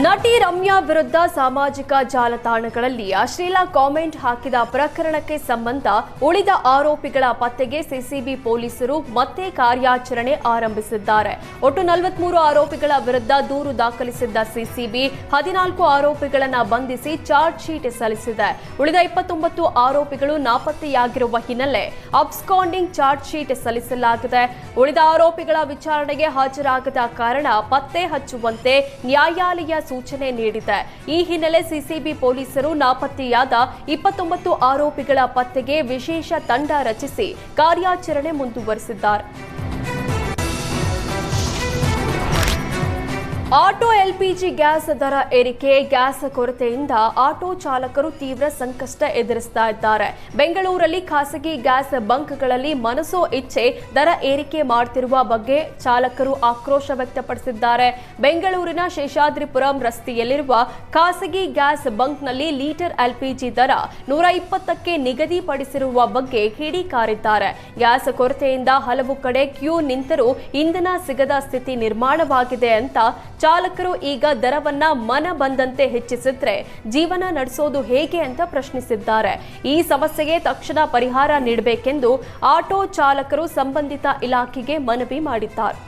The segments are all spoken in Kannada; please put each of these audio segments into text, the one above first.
ನಟಿ ರಮ್ಯಾ ವಿರುದ್ಧ ಸಾಮಾಜಿಕ ಜಾಲತಾಣಗಳಲ್ಲಿ ಅಶ್ಲೀಲ ಕಾಮೆಂಟ್ ಹಾಕಿದ ಪ್ರಕರಣಕ್ಕೆ ಸಂಬಂಧ ಉಳಿದ ಆರೋಪಿಗಳ ಪತ್ತೆಗೆ ಸಿಸಿಬಿ ಪೊಲೀಸರು ಮತ್ತೆ ಕಾರ್ಯಾಚರಣೆ ಆರಂಭಿಸಿದ್ದಾರೆ. ಒಟ್ಟು 43 ಆರೋಪಿಗಳ ವಿರುದ್ಧ ದೂರು ದಾಖಲಿಸಿದ್ದ ಸಿಸಿಬಿ 14 ಆರೋಪಿಗಳನ್ನು ಬಂಧಿಸಿ ಚಾರ್ಜ್ ಶೀಟ್ ಸಲ್ಲಿಸಿದೆ. ಉಳಿದ 29 ಆರೋಪಿಗಳು ನಾಪತ್ತೆಯಾಗಿರುವ ಹಿನ್ನೆಲೆ ಅಬ್ಸ್ಕಾಂಡಿಂಗ್ ಚಾರ್ಜ್ ಶೀಟ್ ಸಲ್ಲಿಸಲಾಗಿದೆ. ಉಳಿದ ಆರೋಪಿಗಳ ವಿಚಾರಣೆಗೆ ಹಾಜರಾಗದ ಕಾರಣ ಪತ್ತೆ ಹಚ್ಚುವಂತೆ ನ್ಯಾಯಾಲಯ ಸೂಚನೆ ನೀಡಿದೆ. ಈ ಹಿನ್ನೆಲೆ ಸಿಸಿಬಿ ಪೊಲೀಸರು ನಾಪತ್ತೆಯಾದ 29 ಆರೋಪಿಗಳ ಪತ್ತೆಗೆ ವಿಶೇಷ ತಂಡ ರಚಿಸಿ ಕಾರ್ಯಾಚರಣೆ ಮುಂದುವರೆಸಿದ್ದಾರೆ. ಆಟೋ ಎಲ್ಪಿಜಿ ಗ್ಯಾಸ್ ದರ ಏರಿಕೆ, ಗ್ಯಾಸ್ ಕೊರತೆಯಿಂದ ಆಟೋ ಚಾಲಕರು ತೀವ್ರ ಸಂಕಷ್ಟ ಎದುರಿಸ್ತಾ ಇದ್ದಾರೆ. ಬೆಂಗಳೂರಲ್ಲಿ ಖಾಸಗಿ ಗ್ಯಾಸ್ ಬಂಕ್ಗಳಲ್ಲಿ ಮನಸೋ ಇಚ್ಛೆ ದರ ಏರಿಕೆ ಮಾಡುತ್ತಿರುವ ಬಗ್ಗೆ ಚಾಲಕರು ಆಕ್ರೋಶ ವ್ಯಕ್ತಪಡಿಸಿದ್ದಾರೆ. ಬೆಂಗಳೂರಿನ ಶೇಷಾದ್ರಿಪುರಂ ರಸ್ತೆಯಲ್ಲಿರುವ ಖಾಸಗಿ ಗ್ಯಾಸ್ ಬಂಕ್ನಲ್ಲಿ ಲೀಟರ್ ಎಲ್ಪಿಜಿ ದರ 120ಕ್ಕೆ ನಿಗದಿಪಡಿಸಿರುವ ಬಗ್ಗೆ ಕಿಡಿಕಾರಿದ್ದಾರೆ. ಗ್ಯಾಸ್ ಕೊರತೆಯಿಂದ ಹಲವು ಕಡೆ ಕ್ಯೂ ನಿಂತರೂ ಇಂಧನ ಸಿಗದ ಸ್ಥಿತಿ ನಿರ್ಮಾಣವಾಗಿದೆ ಅಂತ ಚಾಲಕರು ಈಗ ದರವನ್ನ ಮನ ಬಂದಂತೆ ಹೆಚ್ಚಿಸಿದ್ರೆ ಜೀವನ ನಡೆಸೋದು ಹೇಗೆ ಅಂತ ಪ್ರಶ್ನಿಸಿದ್ದಾರೆ. ಈ ಸಮಸ್ಯೆಗೆ ತಕ್ಷಣ ಪರಿಹಾರ ನೀಡಬೇಕೆಂದು ಆಟೋ ಚಾಲಕರು ಸಂಬಂಧಿತ ಇಲಾಖೆಗೆ ಮನವಿ ಮಾಡಿದ್ದಾರೆ.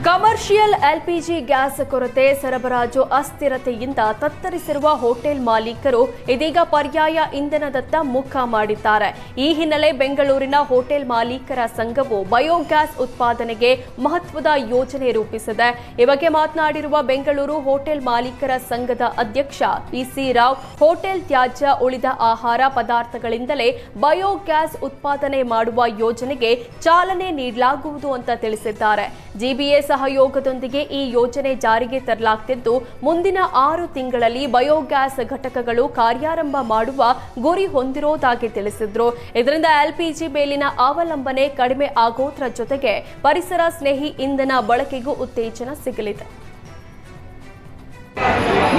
ಕಮರ್ಷಿಯಲ್ ಎಲ್ಪಿಜಿ ಗ್ಯಾಸ್ ಕೊರತೆ, ಸರಬರಾಜು ಅಸ್ಥಿರತೆಯಿಂದ ತತ್ತರಿಸಿರುವ ಹೋಟೆಲ್ ಮಾಲೀಕರು ಇದೀಗ ಪರ್ಯಾಯ ಇಂಧನದತ್ತ ಮುಖ ಮಾಡಿದ್ದಾರೆ. ಈ ಹಿನ್ನೆಲೆ ಬೆಂಗಳೂರಿನ ಹೋಟೆಲ್ ಮಾಲೀಕರ ಸಂಘವು ಬಯೋಗ್ಯಾಸ್ ಉತ್ಪಾದನೆಗೆ ಮಹತ್ವದ ಯೋಜನೆ ರೂಪಿಸಿದೆ. ಈ ಬಗ್ಗೆ ಮಾತನಾಡಿರುವ ಬೆಂಗಳೂರು ಹೋಟೆಲ್ ಮಾಲೀಕರ ಸಂಘದ ಅಧ್ಯಕ್ಷ ಪಿಸಿ ರಾವ್, ಹೋಟೆಲ್ ತ್ಯಾಜ್ಯ ಉಳಿದ ಆಹಾರ ಪದಾರ್ಥಗಳಿಂದಲೇ ಬಯೋಗ್ಯಾಸ್ ಉತ್ಪಾದನೆ ಮಾಡುವ ಯೋಜನೆಗೆ ಚಾಲನೆ ನೀಡಲಾಗುವುದು ಅಂತ ತಿಳಿಸಿದ್ದಾರೆ. ಜಿಬಿಎ ಸಹಯೋಗದೊಂದಿಗೆ ಈ ಯೋಜನೆ ಜಾರಿಗೆ ತರಲಾಗುತ್ತಿದ್ದು, ಮುಂದಿನ 6 ತಿಂಗಳಲ್ಲಿ ಬಯೋಗ್ಯಾಸ್ ಘಟಕಗಳು ಕಾರ್ಯಾರಂಭ ಮಾಡುವ ಗುರಿ ಹೊಂದಿರುವುದಾಗಿ ತಿಳಿಸಿದ್ರು. ಇದರಿಂದ ಎಲ್ಪಿಜಿ ಮೇಲಿನ ಅವಲಂಬನೆ ಕಡಿಮೆ ಆಗೋದ್ರ ಜೊತೆಗೆ ಪರಿಸರ ಸ್ನೇಹಿ ಇಂಧನ ಬಳಕೆಗೂ ಉತ್ತೇಜನ ಸಿಗಲಿದೆ.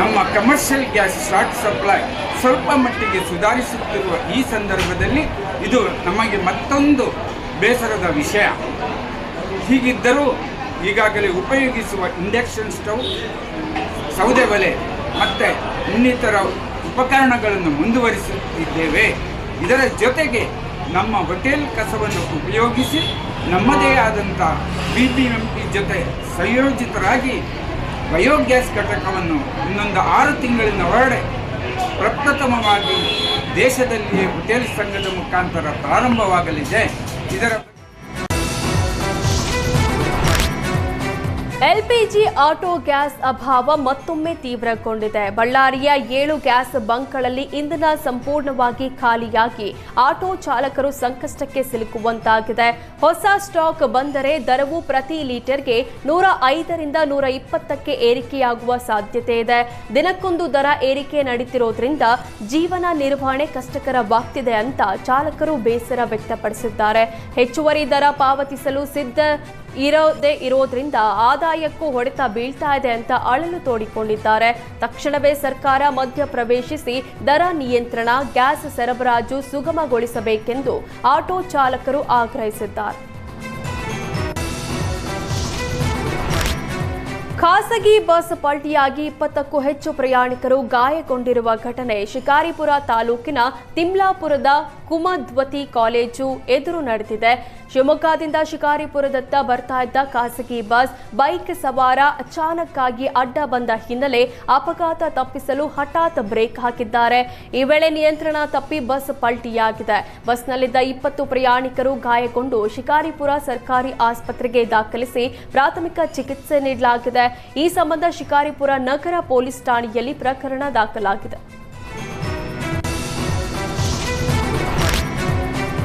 ನಮ್ಮ ಕಮರ್ಷಿಯಲ್ ಗ್ಯಾಸ್ ಶಾರ್ಟ್ ಸಪ್ಲೈ ಸ್ವಲ್ಪ ಮಟ್ಟಿಗೆ ಸುಧಾರಿಸುತ್ತಿರುವ ಈ ಸಂದರ್ಭದಲ್ಲಿ ಇದು ನಮಗೆ ಮತ್ತೊಂದು ಬೇಸರದ ವಿಷಯ. ಹೀಗಿದ್ದರೂ ಈಗಾಗಲೇ ಉಪಯೋಗಿಸುವ ಇಂಡಕ್ಷನ್ ಸ್ಟವ್, ಸೌದೆ ಒಲೆ ಮತ್ತು ಇನ್ನಿತರ ಉಪಕರಣಗಳನ್ನು ಮುಂದುವರಿಸುತ್ತಿದ್ದೇವೆ. ಇದರ ಜೊತೆಗೆ ನಮ್ಮ ಹೋಟೆಲ್ ಕಸವನ್ನು ಉಪಯೋಗಿಸಿ ನಮ್ಮದೇ ಆದಂಥ BBMP ಜೊತೆ ಸಂಯೋಜಿತರಾಗಿ ಬಯೋಗ್ಯಾಸ್ ಘಟಕವನ್ನು ಇನ್ನೊಂದು 6 ತಿಂಗಳಿನ ಒಳಗಡೆ ಪ್ರಪ್ರಥಮವಾಗಿ ದೇಶದಲ್ಲಿಯೇ ಹೋಟೆಲ್ ಸಂಘದ ಮುಖಾಂತರ ಪ್ರಾರಂಭವಾಗಲಿದೆ. ಇದರ ಎಲ್ಪಿಜಿ ಆಟೋ ಗ್ಯಾಸ್ ಅಭಾವ ಮತ್ತೊಮ್ಮೆ ತೀವ್ರಗೊಂಡಿದೆ. ಬಳ್ಳಾರಿಯ 7 ಗ್ಯಾಸ್ ಬಂಕ್ಗಳಲ್ಲಿ ಇಂಧನ ಸಂಪೂರ್ಣವಾಗಿ ಖಾಲಿಯಾಗಿ ಆಟೋ ಚಾಲಕರು ಸಂಕಷ್ಟಕ್ಕೆ ಸಿಲುಕುವಂತಾಗಿದೆ. ಹೊಸ ಸ್ಟಾಕ್ ಬಂದರೆ ದರವು ಪ್ರತಿ ಲೀಟರ್ಗೆ 105ರಿಂದ 120ಕ್ಕೆ ಏರಿಕೆಯಾಗುವ ಸಾಧ್ಯತೆ ಇದೆ. ದಿನಕ್ಕೊಂದು ದರ ಏರಿಕೆ ನಡೀತಿರೋದ್ರಿಂದ ಜೀವನ ನಿರ್ವಹಣೆ ಕಷ್ಟಕರವಾಗ್ತಿದೆ ಅಂತ ಚಾಲಕರು ಬೇಸರ ವ್ಯಕ್ತಪಡಿಸಿದ್ದಾರೆ. ಹೆಚ್ಚುವರಿ ದರ ಪಾವತಿಸಲು ಸಿದ್ಧ ಇರೋದ್ರಿಂದ ಆದಾಯಕ್ಕೂ ಹೊಡೆತ ಬೀಳ್ತಾ ಇದೆ ಅಂತ ಅಳಲು ತೋಡಿಕೊಂಡಿದ್ದಾರೆ. ತಕ್ಷಣವೇ ಸರ್ಕಾರ ಮಧ್ಯ ಪ್ರವೇಶಿಸಿ ದರ ನಿಯಂತ್ರಣ, ಗ್ಯಾಸ್ ಸರಬರಾಜು ಸುಗಮಗೊಳಿಸಬೇಕೆಂದು ಆಟೋ ಚಾಲಕರು ಆಗ್ರಹಿಸಿದ್ದಾರೆ. ಖಾಸಗಿ ಬಸ್ ಪಲ್ಟಿಯಾಗಿ 20ಕ್ಕೂ ಹೆಚ್ಚು ಪ್ರಯಾಣಿಕರು ಗಾಯಗೊಂಡಿರುವ ಘಟನೆ ಶಿಕಾರಿಪುರ ತಾಲೂಕಿನ ತಿಮ್ಲಾಪುರದ ಕುಮದ್ವತಿ ಕಾಲೇಜು ಎದುರು ನಡೆದಿದೆ. ಶಿವಮೊಗ್ಗದಿಂದ ಶಿಕಾರಿಪುರದತ್ತ ಬರ್ತಾ ಇದ್ದ ಖಾಸಗಿ ಬಸ್ ಬೈಕ್ ಸವಾರ ಅಚಾನಕ್ ಆಗಿ ಅಡ್ಡ ಬಂದ ಹಿನ್ನೆಲೆ ಅಪಘಾತ ತಪ್ಪಿಸಲು ಹಠಾತ್ ಬ್ರೇಕ್ ಹಾಕಿದ್ದಾರೆ. ಈ ವೇಳೆ ನಿಯಂತ್ರಣ ತಪ್ಪಿ ಬಸ್ ಪಲ್ಟಿಯಾಗಿದೆ. ಬಸ್ನಲ್ಲಿದ್ದ 20 ಪ್ರಯಾಣಿಕರು ಗಾಯಗೊಂಡು ಶಿಕಾರಿಪುರ ಸರ್ಕಾರಿ ಆಸ್ಪತ್ರೆಗೆ ದಾಖಲಿಸಿ ಪ್ರಾಥಮಿಕ ಚಿಕಿತ್ಸೆ ನೀಡಲಾಗಿದೆ. ಈ ಸಂಬಂಧ ಶಿಕಾರಿಪುರ ನಗರ ಪೊಲೀಸ್ ಠಾಣೆಯಲ್ಲಿ ಪ್ರಕರಣ ದಾಖಲಾಗಿದೆ.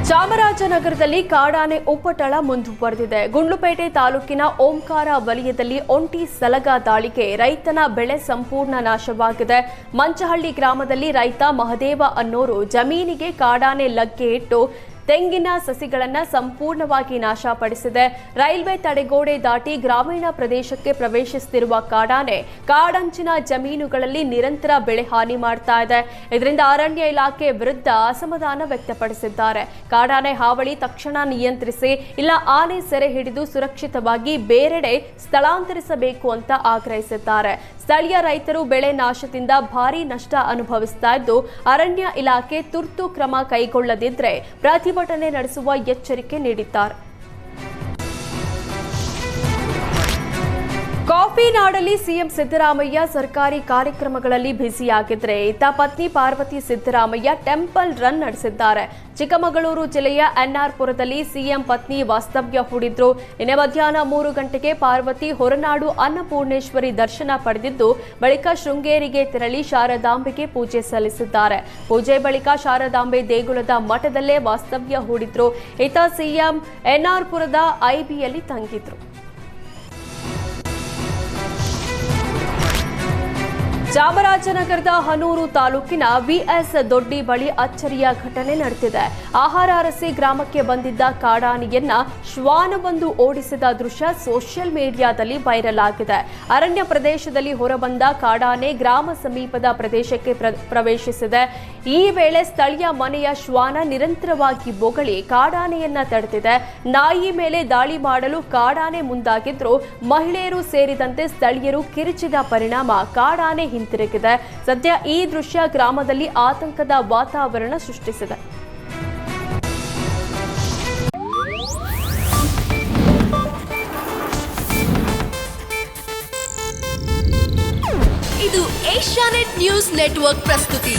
ಚಾಮರಾಜನಗರದಲ್ಲಿ ಕಾಡಾನೆ ಉಪಟಳ ಮುಂದುವರೆದಿದೆ. ಗುಂಡ್ಲುಪೇಟೆ ತಾಲೂಕಿನ ಓಂಕಾರ ವಲಯದಲ್ಲಿ ಒಂಟಿ ಸಲಗ ದಾಳಿಗೆ ರೈತನ ಬೆಳೆ ಸಂಪೂರ್ಣ ನಾಶವಾಗಿದೆ. ಮಂಚಹಳ್ಳಿ ಗ್ರಾಮದಲ್ಲಿ ರೈತ ಮಹದೇವ ಅನ್ನೋರು ಜಮೀನಿಗೆ ಕಾಡಾನೆ ಲಗ್ಗೆ ಇಟ್ಟು ತೆಂಗಿನ ಸಸಿಗಳನ್ನು ಸಂಪೂರ್ಣವಾಗಿ ನಾಶಪಡಿಸಿದೆ. ರೈಲ್ವೆ ತಡೆಗೋಡೆ ದಾಟಿ ಗ್ರಾಮೀಣ ಪ್ರದೇಶಕ್ಕೆ ಪ್ರವೇಶಿಸುತ್ತಿರುವ ಕಾಡಾನೆ ಕಾಡಂಚಿನ ಜಮೀನುಗಳಲ್ಲಿ ನಿರಂತರ ಬೆಳೆ ಹಾನಿ ಮಾಡ್ತಾ ಇದೆ. ಇದರಿಂದ ಅರಣ್ಯ ಇಲಾಖೆ ವಿರುದ್ಧ ಅಸಮಾಧಾನ ವ್ಯಕ್ತಪಡಿಸಿದ್ದಾರೆ. ಕಾಡಾನೆ ಹಾವಳಿ ತಕ್ಷಣ ನಿಯಂತ್ರಿಸಿ, ಇಲ್ಲ ಆನೆ ಸೆರೆ ಹಿಡಿದು ಸುರಕ್ಷಿತವಾಗಿ ಬೇರೆಡೆ ಸ್ಥಳಾಂತರಿಸಬೇಕು ಅಂತ ಆಗ್ರಹಿಸಿದ್ದಾರೆ. ಸ್ಥಳೀಯ ರೈತರು ಬೆಳೆ ನಾಶದಿಂದ ಭಾರೀ ನಷ್ಟ ಅನುಭವಿಸ್ತಾ ಇದ್ದು, ಅರಣ್ಯ ಇಲಾಖೆ ತುರ್ತು ಕ್ರಮ ಕೈಗೊಳ್ಳದಿದ್ದರೆ ಪ್ರತಿಭಟನೆ ನಡೆಸುವ ಎಚ್ಚರಿಕೆ ನೀಡಿದ್ದಾರೆ. ಕಾಫಿ ನಾಡಲ್ಲಿ ಸಿಎಂ ಸಿದ್ದರಾಮಯ್ಯ ಸರ್ಕಾರಿ ಕಾರ್ಯಕ್ರಮಗಳಲ್ಲಿ ಬ್ಯುಸಿಯಾಗಿದ್ರೆ, ಇತ್ತ ಪತ್ನಿ ಪಾರ್ವತಿ ಸಿದ್ದರಾಮಯ್ಯ ಟೆಂಪಲ್ ರನ್ ನಡೆಸಿದ್ದಾರೆ. ಚಿಕ್ಕಮಗಳೂರು ಜಿಲ್ಲೆಯ ಎನ್ಆರ್ಪುರದಲ್ಲಿ ಸಿಎಂ ಪತ್ನಿ ವಾಸ್ತವ್ಯ ಹೂಡಿದ್ರು. ನಿನ್ನೆ ಮಧ್ಯಾಹ್ನ 3 ಗಂಟೆಗೆ ಪಾರ್ವತಿ ಹೊರನಾಡು ಅನ್ನಪೂರ್ಣೇಶ್ವರಿ ದರ್ಶನ ಪಡೆದಿದ್ದು, ಬಳಿಕ ಶೃಂಗೇರಿಗೆ ತೆರಳಿ ಶಾರದಾಂಬೆಗೆ ಪೂಜೆ ಸಲ್ಲಿಸಿದ್ದಾರೆ. ಪೂಜೆ ಬಳಿಕ ಶಾರದಾಂಬೆ ದೇಗುಲದ ಮಠದಲ್ಲೇ ವಾಸ್ತವ್ಯ ಹೂಡಿದ್ರು. ಇತ್ತ ಸಿಎಂ ಎನ್ಆರ್ಪುರದ ಐಬಿಯಲ್ಲಿ ತಂಗಿದ್ರು. ಚಾಮರಾಜನಗರದ ಹನೂರು ತಾಲೂಕಿನ ವಿಎಸ್ ದೊಡ್ಡಿ ಬಳಿ ಅಚ್ಚರಿಯ ಘಟನೆ ನಡೆದಿದೆ. ಆಹಾರ ಅರಸಿ ಗ್ರಾಮಕ್ಕೆ ಬಂದಿದ್ದ ಕಾಡಾನೆಯನ್ನ ಶ್ವಾನವೊಂದು ಓಡಿಸಿದ ದೃಶ್ಯ ಸೋಷಿಯಲ್ ಮೀಡಿಯಾದಲ್ಲಿ ವೈರಲ್ ಆಗಿದೆ. ಅರಣ್ಯ ಪ್ರದೇಶದಲ್ಲಿ ಹೊರಬಂದ ಕಾಡಾನೆ ಗ್ರಾಮ ಸಮೀಪದ ಪ್ರದೇಶಕ್ಕೆ ಪ್ರವೇಶಿಸಿದೆ. ಈ ವೇಳೆ ಸ್ಥಳೀಯ ಮನೆಯ ಶ್ವಾನ ನಿರಂತರವಾಗಿ ಬೊಗಳಿ ಕಾಡಾನೆಯನ್ನ ತಡೆದಿದೆ. ನಾಯಿ ಮೇಲೆ ದಾಳಿ ಮಾಡಲು ಕಾಡಾನೆ ಮುಂದಾಗಿದ್ರು. ಮಹಿಳೆಯರು ಸೇರಿದಂತೆ ಸ್ಥಳೀಯರು ಕಿರಿಚಿದ ಪರಿಣಾಮ ಕಾಡಾನೆ ಹಿಂತಿರುಗಿದೆ. ಸದ್ಯ ಈ ದೃಶ್ಯ ಗ್ರಾಮದಲ್ಲಿ ಆತಂಕದ ವಾತಾವರಣ ಸೃಷ್ಟಿಸಿದೆ. ಇದು ಏಷ್ಯಾನೆಟ್ ನ್ಯೂಸ್ ನೆಟ್ವರ್ಕ್ ಪ್ರಸ್ತುತಿ.